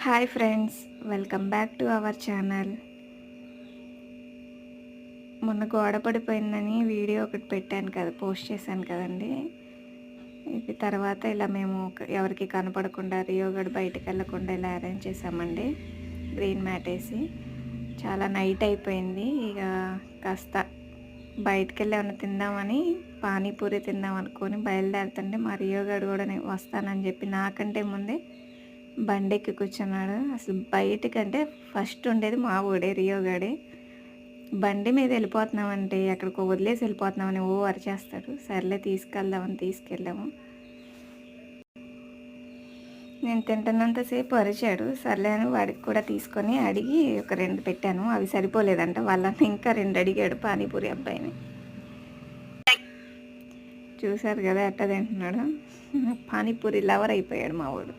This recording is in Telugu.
Hi friends, welcome back to our channel. మొన్న గోడ పడిపోయిందని వీడియో ఒకటి పెట్టాను కదా, పోస్ట్ చేశాను కదండి. ఇది తర్వాత ఇలా మేము ఎవరికి కనపడకుండా రియోగడ్ బయటకు వెళ్ళకుండా ఇలా అరేంజ్ చేసామండి. గ్రీన్ మ్యాట్ వేసి చాలా నైట్ అయిపోయింది. ఇక కాస్త బయటకు వెళ్ళి ఏమైనా తిందామని పానీపూరి తిందాం అనుకొని బయలుదేరుతుంటే మా రియోగడ్ కూడా నేను వస్తానని చెప్పి నాకంటే ముందే బండికి కూర్చున్నాడు. అసలు బయటకంటే ఫస్ట్ ఉండేది మా ఊడే, రియోగాడే. బండి మీద వెళ్ళిపోతున్నామంటే ఎక్కడికో వదిలేసి వెళ్ళిపోతున్నామని అరిచేస్తాడు. సర్లే తీసుకెళ్దామని తీసుకెళ్ళాము. నేను తింటున్నంతసేపు అరిచాడు. సర్లే అని వాడికి కూడా తీసుకొని అడిగి ఒక 2 పెట్టాను. అవి సరిపోలేదంట. వాళ్ళని ఇంకా 2 అడిగాడు పానీపూరి అబ్బాయిని. చూశారు కదా ఎట్ట తింటున్నాడు. పానీపూరి లవర్ అయిపోయాడు మా వాడు.